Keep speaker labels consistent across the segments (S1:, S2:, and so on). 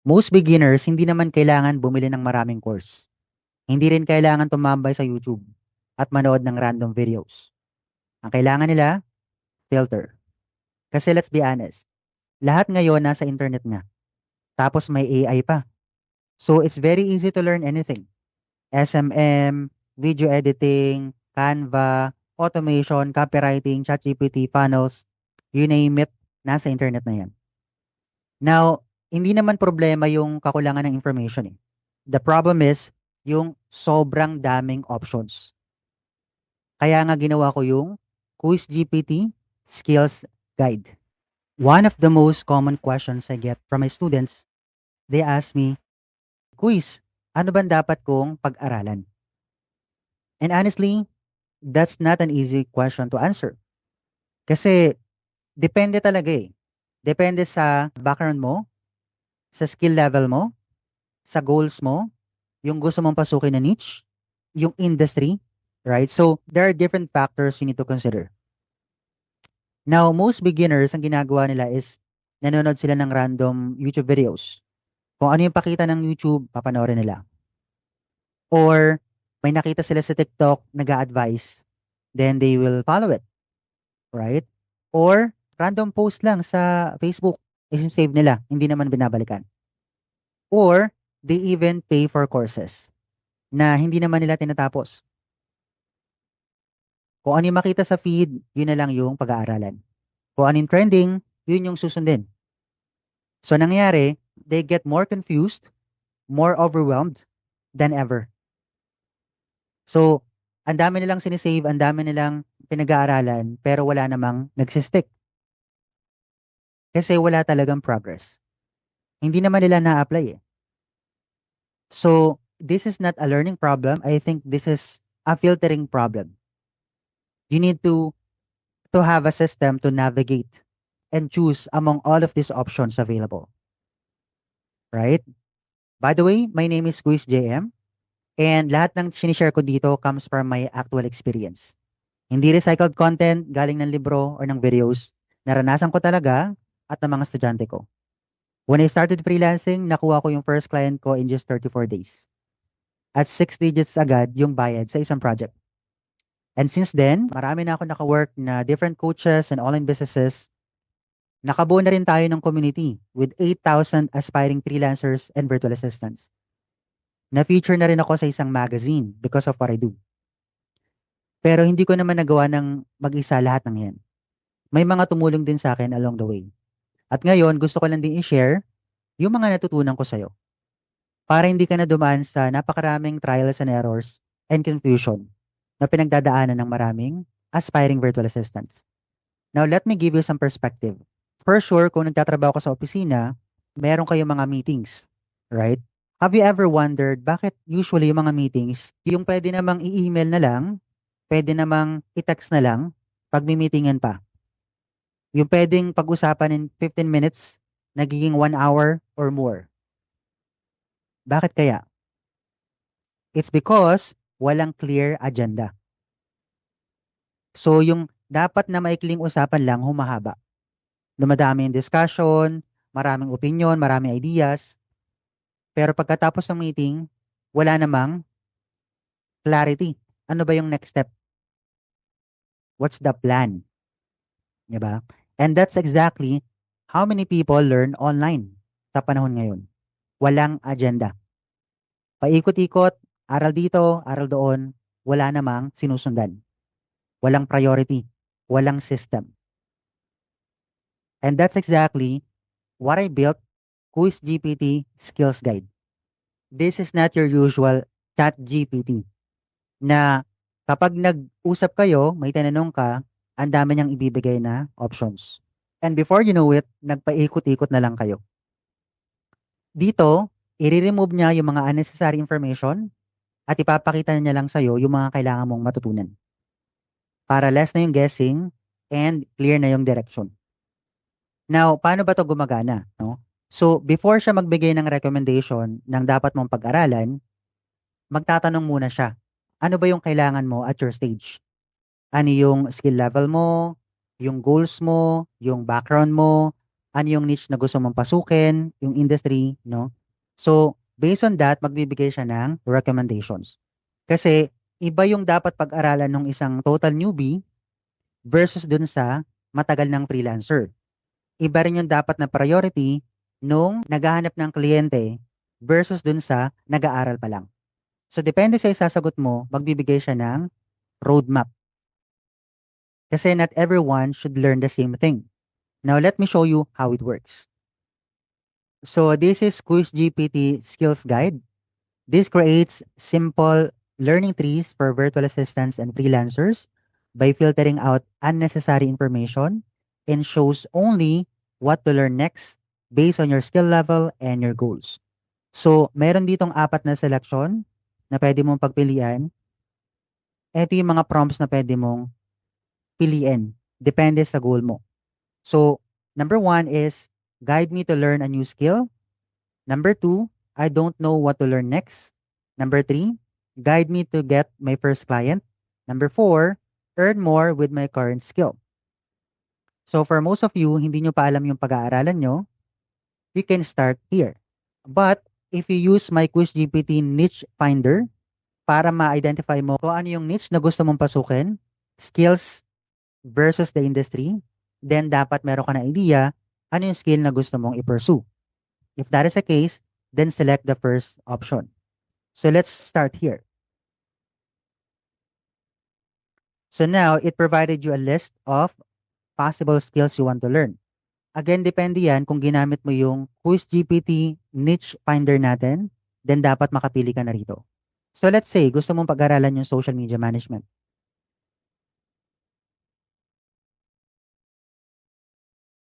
S1: Most beginners, hindi naman kailangan bumili ng maraming course. Hindi rin kailangan tumambay sa YouTube at manood ng random videos. Ang kailangan nila, filter. Kasi let's be honest, lahat ngayon nasa internet nga. Tapos may AI pa. So it's very easy to learn anything. SMM, video editing, Canva, automation, copywriting, ChatGPT, funnels, you name it, nasa internet na yan. Now, hindi naman problema yung kakulangan ng information eh. The problem is yung sobrang daming options. Kaya nga ginawa ko yung Quiz GPT Skills Guide. One of the most common questions I get from my students, they ask me, Quiz, ano ba dapat kong pag-aralan? And honestly, that's not an easy question to answer. Kasi depende talaga eh. Depende sa background mo, sa skill level mo, sa goals mo, yung gusto mong pasukin na niche, yung industry, right? So, there are different factors you need to consider. Now, most beginners, ang ginagawa nila is nanonood sila ng random YouTube videos. Kung ano yung pakita ng YouTube, papanoorin nila. Or may nakita sila sa TikTok, nag-a-advise, then they will follow it, right? Or random post lang sa Facebook, isi-save nila, hindi naman binabalikan. Or they even pay for courses na hindi naman nila tinatapos. Kung ano yung makita sa feed, yun na lang yung pag-aaralan. Kung ano yung trending, yun yung susundin. So nangyari, they get more confused, more overwhelmed than ever. So, ang dami nilang sinisave, ang dami nilang pinag-aaralan, pero wala namang nagsistick. Kasi wala talagang progress. Hindi naman nila na-apply eh. So, this is not a learning problem. I think this is a filtering problem. You need to have a system to navigate and choose among all of these options available. Right? By the way, my name is Quiz JM and lahat ng sinishare ko dito comes from my actual experience. Hindi recycled content galing ng libro or ng videos. Naranasan ko talaga at ng mga estudyante ko. When I started freelancing, nakuha ko yung first client ko in just 34 days. At 6 digits agad yung bayad sa isang project. And since then, marami na ako naka-work na different coaches and online businesses. Nakabuo na rin tayo ng community with 8,000 aspiring freelancers and virtual assistants. Na-feature na rin ako sa isang magazine because of what I do. Pero hindi ko naman nagawa ng mag-isa lahat ng yan. May mga tumulong din sa akin along the way. At ngayon, gusto ko lang din i-share yung mga natutunan ko sa'yo. Para hindi ka na dumaan sa napakaraming trials and errors and confusion na pinagdadaanan ng maraming aspiring virtual assistants. Now, let me give you some perspective. For sure, kung nagtatrabaho ka sa opisina, meron kayong mga meetings, right? Have you ever wondered bakit usually yung mga meetings, yung pwede namang i-email na lang, pwede namang i-text na lang, pag may meetingan pa. Yung pwedeng pag-usapan in 15 minutes, nagiging 1 hour or more. Bakit kaya? It's because walang clear agenda. So yung dapat na maikling usapan lang humahaba. Dumadami yung discussion, maraming opinion, maraming ideas. Pero pagkatapos ng meeting, wala namang clarity. Ano ba yung next step? What's the plan? Diba? And that's exactly how many people learn online sa panahon ngayon. Walang agenda. Paikot-ikot, aral dito, aral doon, wala namang sinusundan. Walang priority, walang system. And that's exactly what I built Quiz GPT Skills Guide. This is not your usual chat GPT na kapag nag-usap kayo, may tinanong ka, ang dami niyang ibibigay na options. And before you know it, nagpaikot-ikot na lang kayo. Dito, i-remove niya yung mga unnecessary information at ipapakita niya lang sa'yo yung mga kailangan mong matutunan. Para less na yung guessing and clear na yung direction. Now, paano ba to gumagana? No? So, before siya magbigay ng recommendation ng dapat mong pag-aralan, magtatanong muna siya. Ano ba yung kailangan mo at your stage? Ano yung skill level mo, yung goals mo, yung background mo, ano yung niche na gusto mong pasukin, yung industry, no? So, based on that, magbibigay siya ng recommendations. Kasi, iba yung dapat pag-aralan ng isang total newbie versus dun sa matagal ng freelancer. Iba rin yung dapat na priority nung naghahanap ng kliyente versus dun sa nag-aaral pa lang. So, depende sa isasagot mo, magbibigay siya ng roadmap. Kasi not everyone should learn the same thing. Now, let me show you how it works. So, this is Quiz GPT Skills Guide. This creates simple learning trees for virtual assistants and freelancers by filtering out unnecessary information and shows only what to learn next based on your skill level and your goals. So, meron ditong apat na selection na pwede mong pagpilian. Ito yung mga prompts na pwede mong piliin. Depende sa goal mo. So, number one is guide me to learn a new skill. Number two, I don't know what to learn next. Number three, guide me to get my first client. Number four, earn more with my current skill. So for most of you, hindi nyo pa alam yung pag-aaralan nyo, you can start here. But if you use my Quiz GPT Niche Finder para ma-identify mo kung ano yung niche na gusto mong pasukin, skills versus the industry, then dapat meron ka na idea ano yung skill na gusto mong i-pursue. If that is the case, then select the first option. So let's start here. So now, it provided you a list of possible skills you want to learn. Again, depende yan kung ginamit mo yung Quiz GPT niche finder natin, then dapat makapili ka na rito. So let's say, gusto mong pag-aralan yung social media management.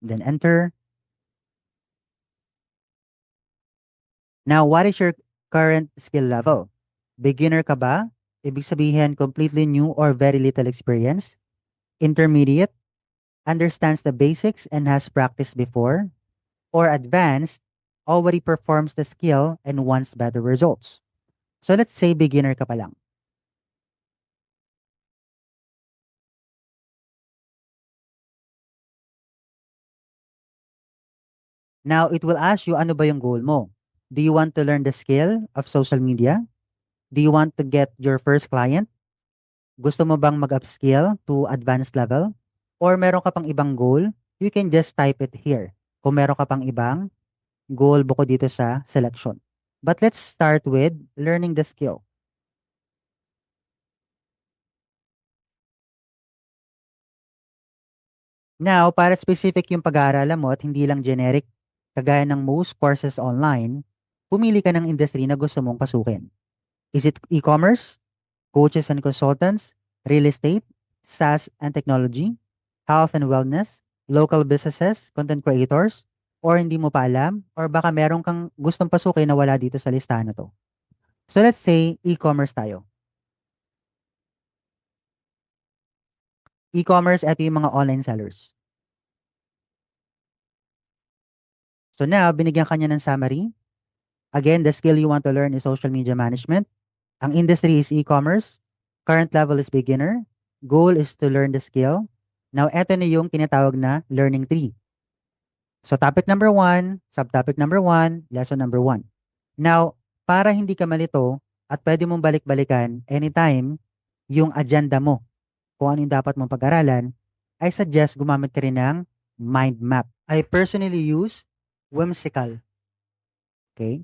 S1: Then enter. Now, what is your current skill level? Beginner ka ba? Ibig sabihin, completely new or very little experience? Intermediate? Understands the basics and has practiced before? Or advanced, already performs the skill and wants better results? So let's say beginner ka pa lang. Now, it will ask you ano ba yung goal mo? Do you want to learn the skill of social media? Do you want to get your first client? Gusto mo bang mag-upskill to advanced level? Or meron ka pang ibang goal? You can just type it here. Kung meron ka pang ibang goal bukod dito sa selection. But let's start with learning the skill. Now, para specific yung pag-aaralan mo at hindi lang generic, kagaya ng most courses online, pumili ka ng industry na gusto mong pasukin. Is it e-commerce, coaches and consultants, real estate, SaaS and technology, health and wellness, local businesses, content creators, or hindi mo pa alam, or baka meron kang gustong pasukin na wala dito sa listahan na to. So let's say e-commerce tayo. E-commerce, ito yung mga online sellers. So now, binigyan kanya ng summary. Again, the skill you want to learn is social media management. Ang industry is e-commerce. Current level is beginner. Goal is to learn the skill. Now, eto na yung tinatawag na learning tree. So, topic number 1, subtopic number 1, lesson number 1. Now, para hindi ka malito at pwede mong balik-balikan anytime yung agenda mo kung ano yung dapat mong pag-aralan, I suggest gumamit ka rin ng mind map. I personally use Whimsical. Okay?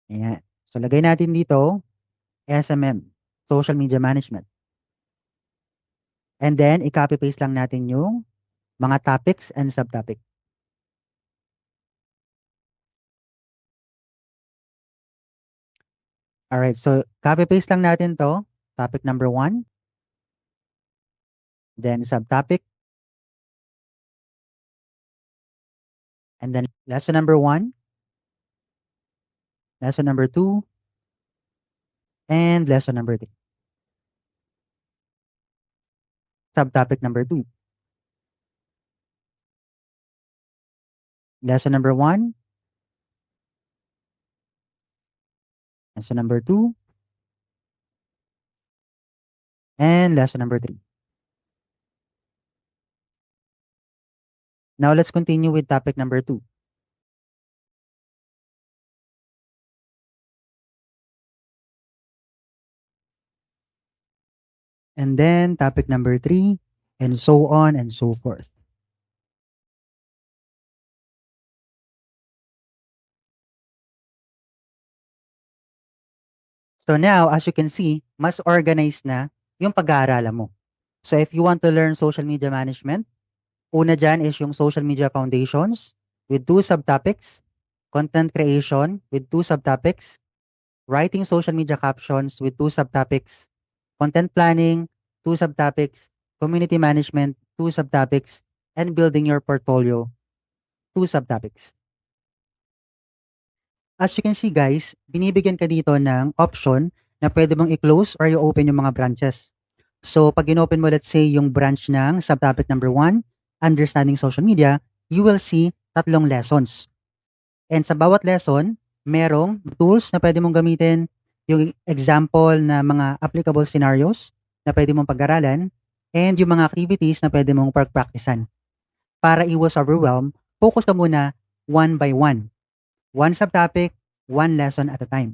S1: Ayan. So, lagay natin dito, SMM, Social Media Management. And then, i-copy paste lang natin yung mga topics and subtopic. Alright, so copy paste lang natin to. Topic number 1, then subtopic, and then lesson number 1, lesson number 2, and lesson number 3. Subtopic number 2, lesson number 1, lesson number 2, and lesson number 3. Now let's continue with topic number 2. And then topic number 3, and so on and so forth. So now, as you can see, mas organized na yung pag-aaralan mo. So if you want to learn social media management, una dyan is yung social media foundations with 2 subtopics, content creation with 2 subtopics, writing social media captions with 2 subtopics, content planning, 2 subtopics, community management, 2 subtopics, and building your portfolio, 2 subtopics. As you can see guys, binibigyan ka dito ng option na pwede mong i-close or i-open yung mga branches. So pag in-open mo, let's say, yung branch ng subtopic number 1, understanding social media, you will see 3 lessons. And sa bawat lesson, merong tools na pwede mong gamitin, yung example na mga applicable scenarios na pwede mong pag-aralan, and yung mga activities na pwede mong pag-practicean. Para iwas overwhelm, focus ka muna one by one. One subtopic, one lesson at a time.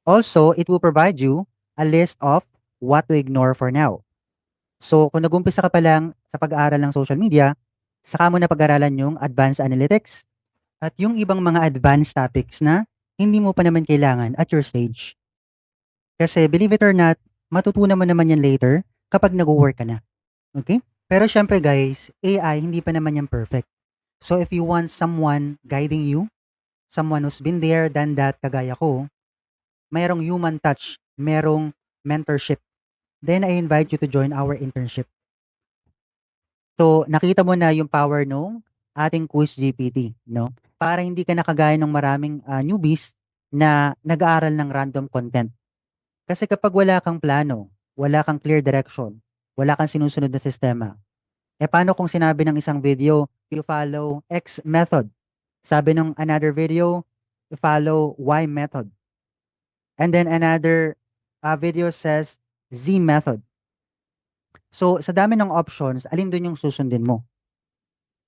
S1: Also, it will provide you a list of what to ignore for now. So, kung nag-umpisa ka pa lang sa pag-aaral ng social media, saka mo na pag-aralan yung advanced analytics at yung ibang mga advanced topics na hindi mo pa naman kailangan at your stage. Kasi believe it or not, matutunan mo naman yan later kapag nag-work ka na. Okay? Pero syempre guys, AI hindi pa naman yan perfect. So if you want someone guiding you, someone who's been there, done that, kagaya ko, mayroong human touch, mayroong mentorship, then I invite you to join our internship. So, nakita mo na yung power nung ating Quiz GPT, no? Para hindi ka nakagaya ng maraming newbies na nag-aaral ng random content. Kasi kapag wala kang plano, wala kang clear direction, wala kang sinusunod na sistema, paano kung sinabi ng isang video, you follow X method? Sabi ng another video, you follow Y method. And then another video says Z method. So, sa dami ng options, alin dun yung susundin mo?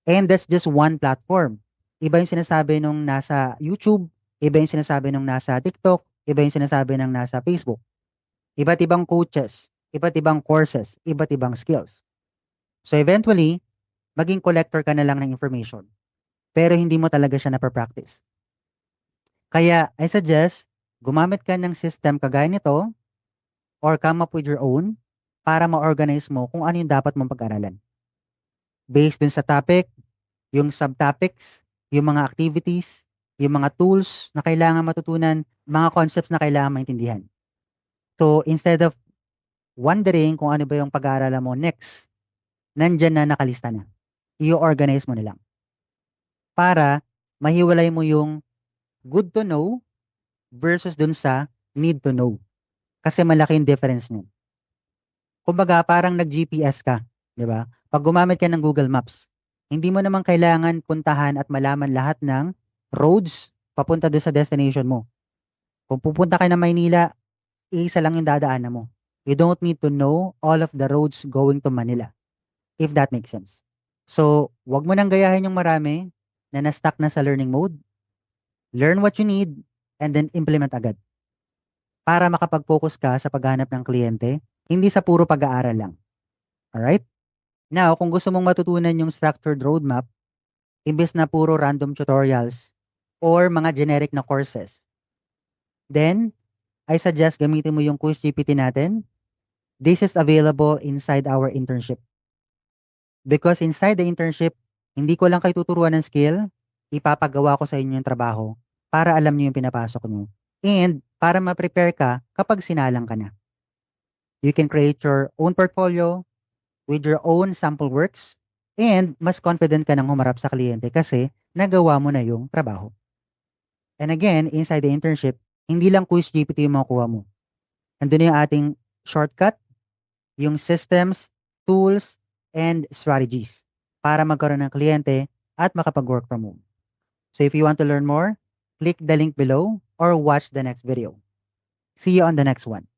S1: And that's just one platform. Iba yung sinasabi nung nasa YouTube, iba yung sinasabi nung nasa TikTok, iba yung sinasabi nung nasa Facebook. Iba't ibang coaches, iba't ibang courses, iba't ibang skills. So eventually, maging collector ka na lang ng information. Pero hindi mo talaga siya napapractice. Kaya I suggest, gumamit ka ng system kagaya nito or come up with your own para ma-organize mo kung ano yung dapat mong pag-aralan. Based dun sa topic, yung subtopics, yung mga activities, yung mga tools na kailangan matutunan, mga concepts na kailangan maintindihan. So, instead of wondering kung ano ba yung pag-aaralan mo next, nandyan na nakalista na. I-organize mo na lang. Para mahiwalay mo yung good to know versus dun sa need to know. Kasi malaki yung difference niyan. Kumbaga, parang nag-GPS ka, di ba? Pag gumamit ka ng Google Maps, hindi mo naman kailangan puntahan at malaman lahat ng roads papunta doon sa destination mo. Kung pupunta ka ng Maynila, isa lang yung dadaanan mo. You don't need to know all of the roads going to Manila, if that makes sense. So, wag mo nang gayahin yung marami na na-stuck na sa learning mode. Learn what you need and then implement agad. Para makapag-focus ka sa paghanap ng kliyente, hindi sa puro pag-aaral lang. Alright? Now, kung gusto mong matutunan yung structured roadmap, imbes na puro random tutorials or mga generic na courses, then, I suggest gamitin mo yung Quiz GPT natin. This is available inside our internship. Because inside the internship, hindi ko lang kayo tuturuan ng skill, ipapagawa ko sa inyo yung trabaho para alam niyo yung pinapasok niyo. And para ma-prepare ka kapag sinalang ka na. You can create your own portfolio with your own sample works and mas confident ka nang humarap sa kliyente kasi nagawa mo na yung trabaho. And again, inside the internship, hindi lang Quiz GPT yung makukuha mo. Andun na yung ating shortcut, yung systems, tools, and strategies para magkaroon ng kliyente at makapag-work from home. So if you want to learn more, click the link below or watch the next video. See you on the next one.